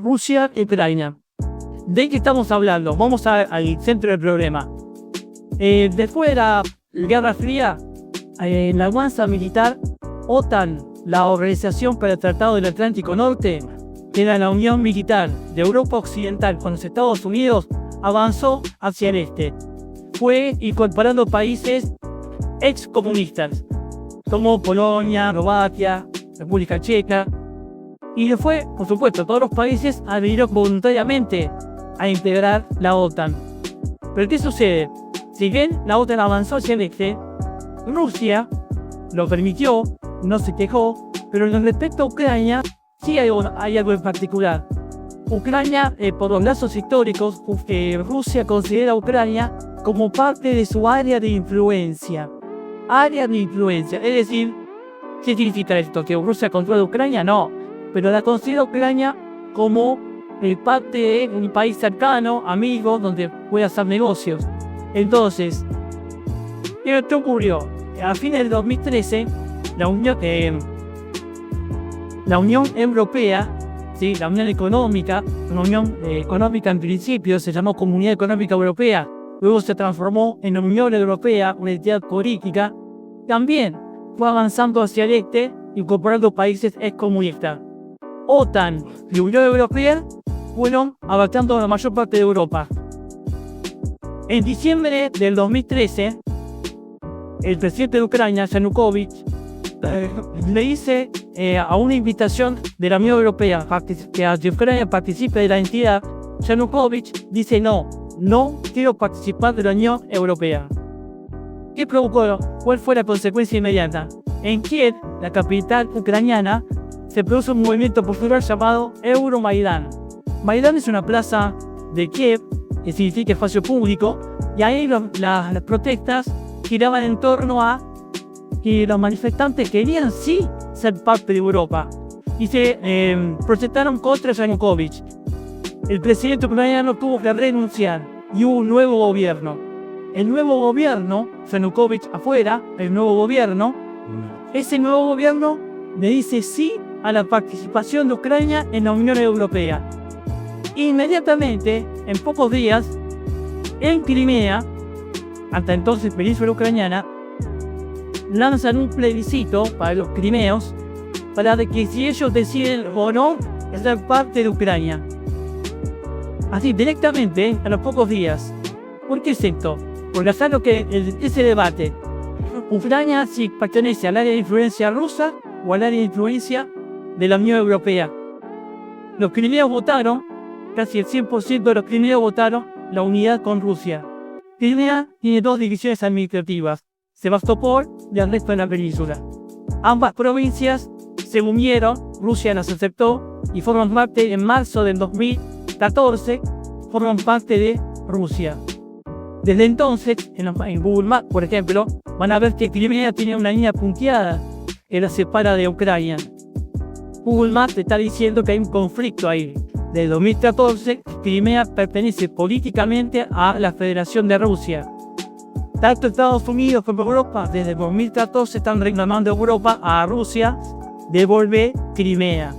Rusia y Ucrania. ¿De qué estamos hablando? Vamos al centro del problema. Después de la Guerra Fría, en la alianza militar, OTAN, la Organización para el Tratado del Atlántico Norte, que era la unión militar de Europa Occidental con los Estados Unidos, avanzó hacia el este. Fue incorporando países excomunistas, como Polonia, Eslovaquia, República Checa. Y después, por supuesto, todos los países adhirieron voluntariamente a integrar la OTAN. Pero ¿qué sucede? Si bien la OTAN avanzó hacia el este, Rusia lo permitió, no se quejó, pero en respecto a Ucrania, sí hay algo en particular. Ucrania, por los lazos históricos, Rusia considera a Ucrania como parte de su área de influencia. Área de influencia, es decir, ¿qué significa esto? ¿Que Rusia controla Ucrania? No, pero la considera Ucrania como parte de un país cercano, amigo, donde puede hacer negocios. Entonces, ¿qué ocurrió? A fines del 2013, la Unión Europea, ¿sí? La Unión Económica, una Unión Económica en principio se llamó Comunidad Económica Europea, luego se transformó en Unión Europea, una entidad política, también fue avanzando hacia el este, incorporando países excomunistas. OTAN y Unión Europea fueron abarcando la mayor parte de Europa. En diciembre del 2013, el presidente de Ucrania, Yanukovych, le dice a una invitación de la Unión Europea que Ucrania participe de la entidad. Yanukovych dice no quiero participar de la Unión Europea. ¿Qué provocó? ¿Cuál fue la consecuencia inmediata? En Kiev, la capital ucraniana, se produce un movimiento popular llamado Euromaidán. Maidán es una plaza de Kiev, que significa espacio público, y ahí las protestas giraban en torno a que los manifestantes querían sí ser parte de Europa y se protestaron contra Yanukovych. El presidente ucraniano tuvo que renunciar y hubo un nuevo gobierno. El nuevo gobierno, Yanukovych afuera, ese nuevo gobierno le dice sí a la participación de Ucrania en la Unión Europea. Inmediatamente, en pocos días, en Crimea, hasta entonces península ucraniana, lanzan un plebiscito para los crimeos para que si ellos deciden o no ser parte de Ucrania. Así, directamente, a los pocos días. ¿Por qué es esto? Porque hasta ese debate, Ucrania si pertenece al área de influencia rusa o al área de influencia de la Unión Europea. Los crimeos votaron, casi el 100% de los crimeos votaron la unidad con Rusia. Crimea tiene dos divisiones administrativas, Sebastopol y el resto de la península. Ambas provincias se unieron, Rusia las aceptó y forman parte, en marzo del 2014, forman parte de Rusia. Desde entonces, en Google Maps, por ejemplo, van a ver que Crimea tiene una línea punteada que la separa de Ucrania. Google Maps está diciendo que hay un conflicto ahí. Desde 2014, Crimea pertenece políticamente a la Federación de Rusia. Tanto Estados Unidos como Europa, desde 2014, están reclamando a Europa, a Rusia, devuelve Crimea.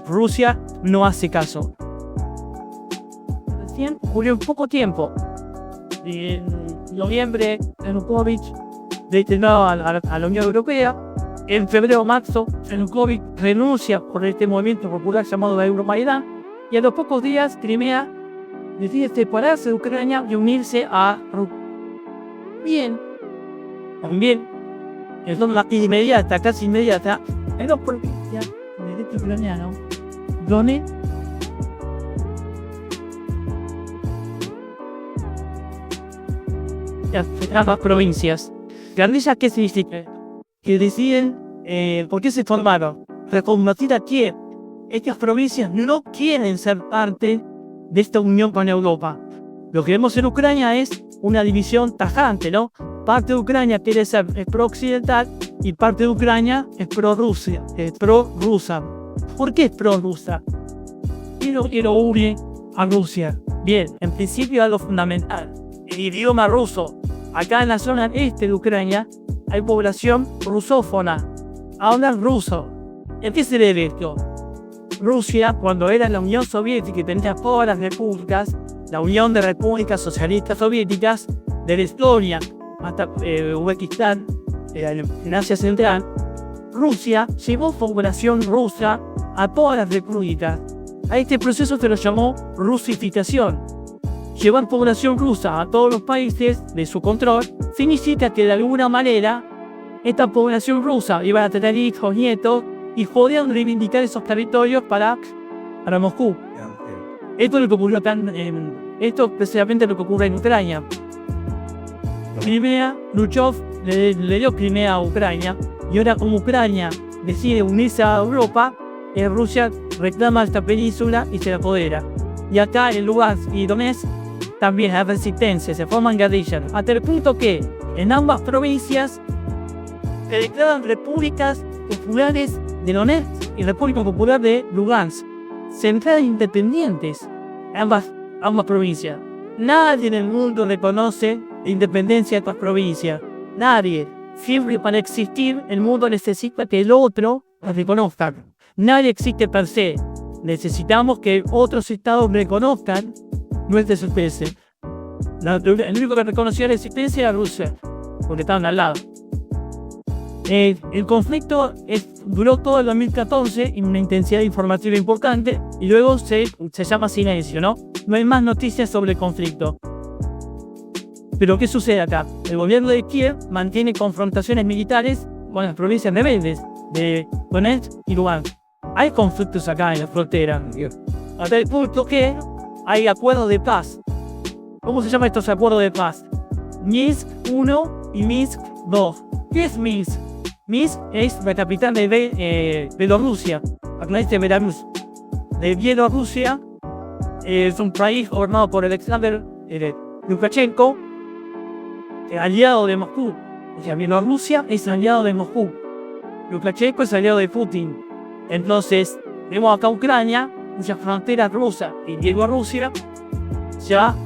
Rusia no hace caso. Recién ocurrió en poco tiempo. En noviembre, Yanukovych destinado a la Unión Europea. En febrero o marzo, Yanukovych renuncia por este movimiento popular llamado la Euromaidán. Y a los pocos días, Crimea decide separarse de Ucrania y unirse a Rusia. Bien, también, en forma inmediata, casi inmediata, hay dos provincias del este ucraniano, donde las provincias. ¿Grandezas qué significa? Que deciden por qué se formaron. Recombatir a Kiev. Estas provincias no quieren ser parte de esta unión con Europa. Lo que vemos en Ucrania es una división tajante, ¿no? Parte de Ucrania quiere ser pro-occidental y parte de Ucrania es pro-Rusia, pro-rusa. ¿Por qué es pro-rusa? Y lo une a Rusia. Bien, en principio es lo fundamental. El idioma ruso. Acá en la zona este de Ucrania hay población rusófona. Hablan ruso. ¿En qué se debe esto? Rusia, cuando era la Unión Soviética y tenía todas las repúblicas, la Unión de Repúblicas Socialistas Soviéticas, de la Estonia hasta Uzbekistán, en Asia Central, Rusia llevó población rusa a todas las repúblicas. A este proceso se lo llamó rusificación. Llevar población rusa a todos los países de su control significa que de alguna manera esta población rusa iba a tener hijos, nietos, y podían reivindicar esos territorios para Moscú. Esto es lo que ocurrió esto precisamente lo que ocurre en Ucrania. Crimea, Khrushchev le dio Crimea a Ucrania, y ahora como Ucrania decide unirse a Europa, Rusia reclama esta península y se la apodera. Y acá en Lugansk y Donetsk también hay resistencia, se forman guerrillas, hasta el punto que en ambas provincias se declaran repúblicas populares de Donetsk y República Popular de Lugansk, centrales independientes, ambas provincias. Nadie en el mundo reconoce la independencia de estas provincias. Nadie. Siempre para existir, el mundo necesita que el otro las reconozca. Nadie existe per se. Necesitamos que otros estados reconozcan nuestra existencia. El único que reconoció la existencia era Rusia, porque estaban al lado. El conflicto duró todo el 2014 en una intensidad informativa importante y luego se llama silencio, ¿no? No hay más noticias sobre el conflicto. Pero ¿qué sucede acá? El gobierno de Kiev mantiene confrontaciones militares con las provincias rebeldes de Donetsk y Lugansk. Hay conflictos acá en la frontera, hasta el punto que hay acuerdos de paz. ¿Cómo se llaman estos acuerdos de paz? Minsk 1 y Minsk 2. ¿Qué es Minsk? Minsk es la capital de Bielorrusia, acá dice Belarus. De Bielorrusia es un país gobernado por Alexander Lukashenko, aliado de Moscú. O sea, Bielorrusia es aliado de Moscú. Lukashenko es aliado de Putin. Entonces, vemos acá Ucrania, cuya frontera rusa y Bielorrusia, ya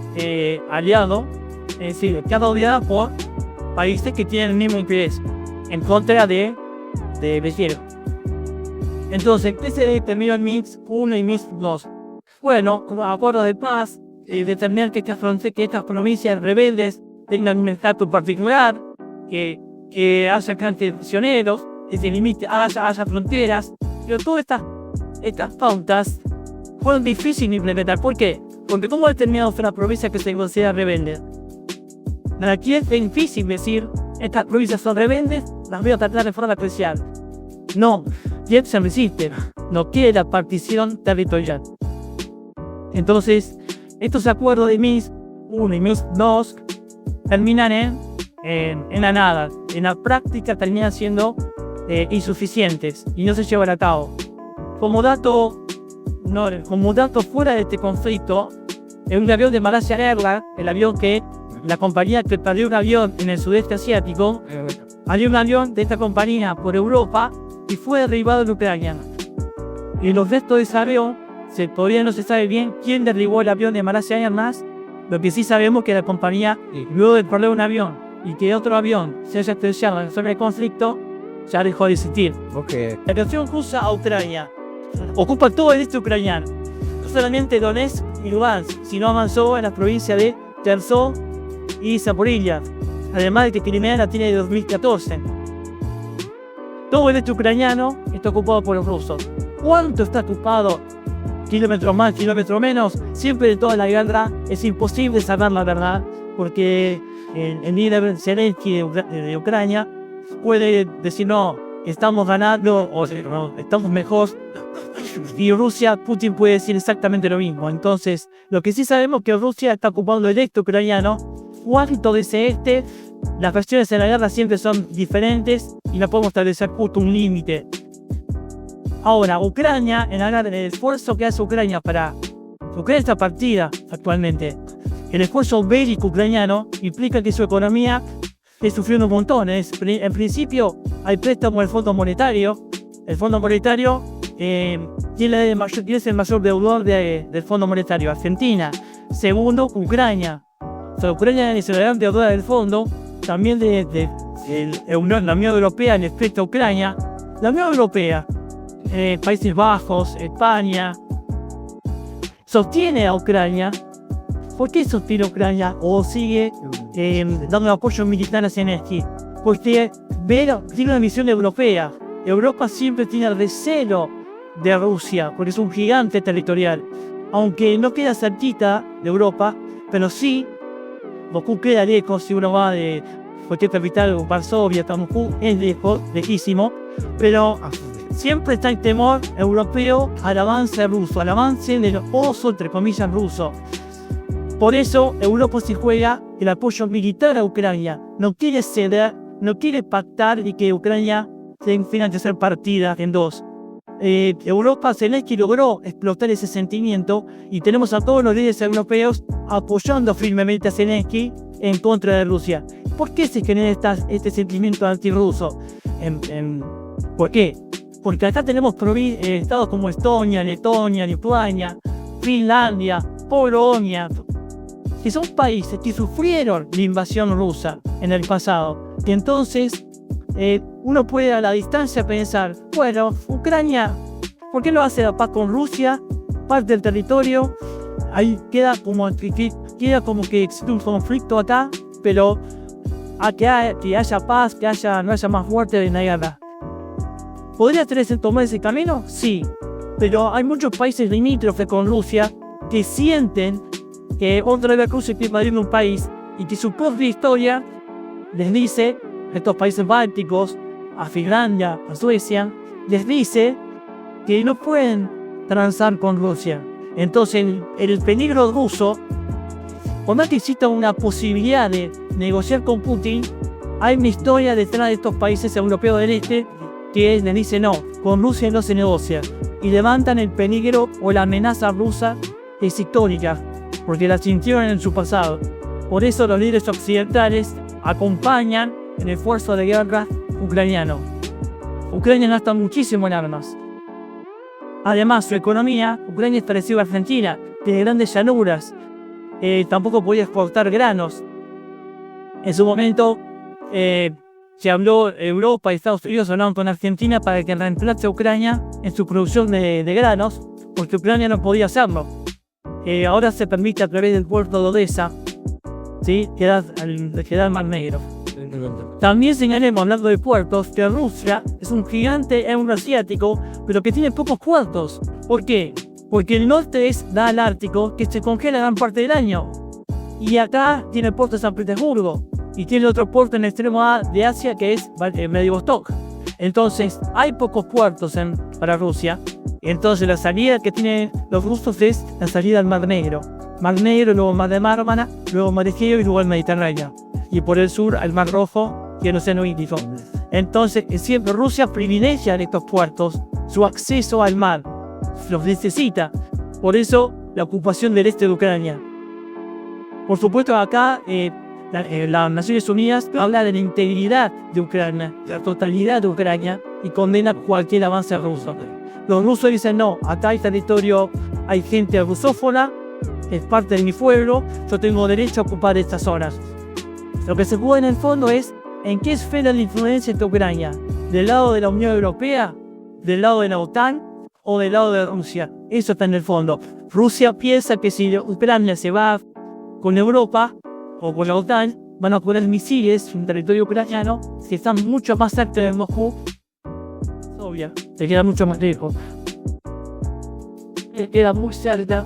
aliado, es decir, está rodeada por países que tienen el mismo interés en contra de Beijing. Entonces, ¿qué se determinó en Minsk 1 y Minsk 2? Bueno, con acuerdos de paz, determinar que estas provincias rebeldes tengan un estatus particular, que haya cantidad de prisioneros, que se limite, haya fronteras, pero todas estas pautas fueron difíciles de implementar. ¿Por qué? Porque ¿cómo determinamos una provincia que se considera rebelde? Aquí es difícil decir, estas provincias son rebeldes, las voy a tratar de forma especial. No, Kiev se resiste, no quiere la partición territorial. Entonces, estos acuerdos de Minsk 1 y Minsk 2 terminan en la nada. En la práctica terminan siendo insuficientes y no se llevan a cabo. Como dato fuera de este conflicto, en un avión de Malaysia Airlines, el avión la compañía que perdió un avión en el sudeste asiático, había un avión de esta compañía por Europa y fue derribado en Ucrania. Y los restos de ese avión, todavía no se sabe bien quién derribó el avión de Malaysia Airlines. Lo que sí sabemos que la compañía, luego de perder un avión y que otro avión se haya estrellado en la zona de conflicto, ya dejó de existir. La agresión rusa a Ucrania ocupa todo el este ucraniano, no solamente Donetsk y Lugansk, sino avanzó en las provincias de Cherson y Zaporilla, además de que Crimea la tiene de 2014. Todo el este ucraniano está ocupado por los rusos. ¿Cuánto está ocupado? Kilómetros más, kilómetros menos. Siempre de toda la guerra es imposible saber la verdad, porque el líder Zelensky de Ucrania puede decir no, estamos ganando o no, estamos mejor, y Rusia, Putin puede decir exactamente lo mismo. Entonces, lo que sí sabemos es que Rusia está ocupando el este ucraniano. ¿Cuánto dice Las versiones en la guerra siempre son diferentes y no podemos establecer justo un límite. Ahora, Ucrania, en el esfuerzo que hace Ucrania para Ucrania está partida actualmente. El esfuerzo bélico ucraniano implica que su economía está sufriendo un montón. En principio, hay préstamos del Fondo Monetario. El Fondo Monetario tiene el mayor deudor del Fondo Monetario, Argentina. Segundo, Ucrania. O sea, Ucrania es la gran deudora del fondo, también de la Unión Europea en respecto a Ucrania. La Unión Europea Países Bajos, España, sostiene a Ucrania. ¿Por qué sostiene a Ucrania o sigue dando apoyo militar a Zelensky? Porque tiene una visión europea. Europa siempre tiene recelo de Rusia, porque es un gigante territorial. Aunque no queda cerquita de Europa, pero sí, Moscú queda lejos. Si uno va de cualquier capital, Varsovia, Moscú es lejos, lejísimo, pero siempre está el temor europeo al avance ruso, al avance del oso, entre comillas, ruso. Por eso Europa se juega el apoyo militar a Ucrania. No quiere ceder, no quiere pactar y que Ucrania tenga que ser partida en dos. Europa, Zelensky logró explotar ese sentimiento y tenemos a todos los líderes europeos apoyando firmemente a Zelensky en contra de Rusia. ¿Por qué se genera este sentimiento antirruso? ¿Por qué? Porque acá tenemos estados como Estonia, Letonia, Lituania, Finlandia, Polonia, que son países que sufrieron la invasión rusa en el pasado. Y entonces uno puede a la distancia pensar, bueno, Ucrania, ¿por qué no hace la paz con Rusia? Parte del territorio, ahí queda como que existe un conflicto acá, pero que haya paz, no haya más muerte en la guerra. ¿Podría tomar ese camino? Sí, pero hay muchos países limítrofes con Rusia que sienten que otra vez Rusia quiere invadir un país y que su propia historia les dice, a estos países bálticos, a Finlandia, a Suecia, les dice que no pueden transar con Rusia. Entonces el peligro ruso, por más que exista una posibilidad de negociar con Putin, hay una historia detrás de estos países europeos del este que les dice no, con Rusia no se negocia, y levantan el peligro o la amenaza rusa es histórica, porque la sintieron en su pasado. Por eso los líderes occidentales acompañan el esfuerzo de guerra ucraniano. Ucrania gasta muchísimo en armas. Además, su economía, Ucrania es parecida a Argentina, tiene grandes llanuras, tampoco podía exportar granos. En su momento, se habló, Europa y Estados Unidos hablaron con Argentina para que reemplace a Ucrania en su producción de granos, porque Ucrania no podía hacerlo. Ahora se permite a través del puerto de Odessa, ¿sí? queda el Mar Negro. También señalemos, hablando de puertos, que Rusia es un gigante euroasiático, pero que tiene pocos puertos. ¿Por qué? Porque el norte da al Ártico, que se congela gran parte del año. Y acá tiene el puerto de San Petersburgo. Y tiene otro puerto en el extremo A de Asia, que es Vladivostok. Entonces, hay pocos puertos para Rusia. Entonces, la salida que tienen los rusos es la salida al Mar Negro. Mar Negro, luego Mar de Mármara, luego Mar Egeo y luego el Mediterráneo. Y por el sur, el Mar Rojo y el Océano Índico. Entonces, siempre Rusia privilegia en estos puertos su acceso al mar. Los necesita. Por eso, la ocupación del este de Ucrania. Por supuesto, acá las Naciones Unidas habla de la integridad de Ucrania, la totalidad de Ucrania, y condena cualquier avance ruso. Los rusos dicen no, acá hay territorio, hay gente rusófona, es parte de mi pueblo, yo tengo derecho a ocupar estas zonas. Lo que se juega en el fondo es en qué esfera de influencia está Ucrania, del lado de la Unión Europea, del lado de la OTAN o del lado de Rusia. Eso está en el fondo. Rusia piensa que si Ucrania se va con Europa o con la OTAN, van a poner misiles en territorio ucraniano que están mucho más cerca de Moscú. Obvio, se queda mucho más lejos. Se queda muy cerca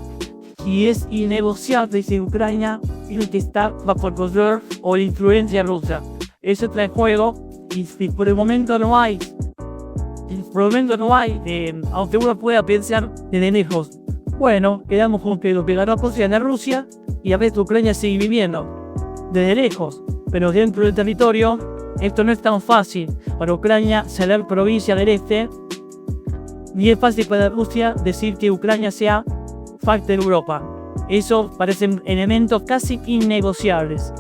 y es innegociable si Ucrania tiene que estar bajo el control o la influencia rusa. Eso trae juego y por el momento no hay. Aunque uno pueda pensar desde lejos. Bueno, quedamos con que lo que ganó a Rusia y a veces Ucrania sigue viviendo desde lejos, pero dentro del territorio esto no es tan fácil para Ucrania ser provincia del este, ni es fácil para Rusia decir que Ucrania sea parte de Europa. Eso parecen elementos casi innegociables.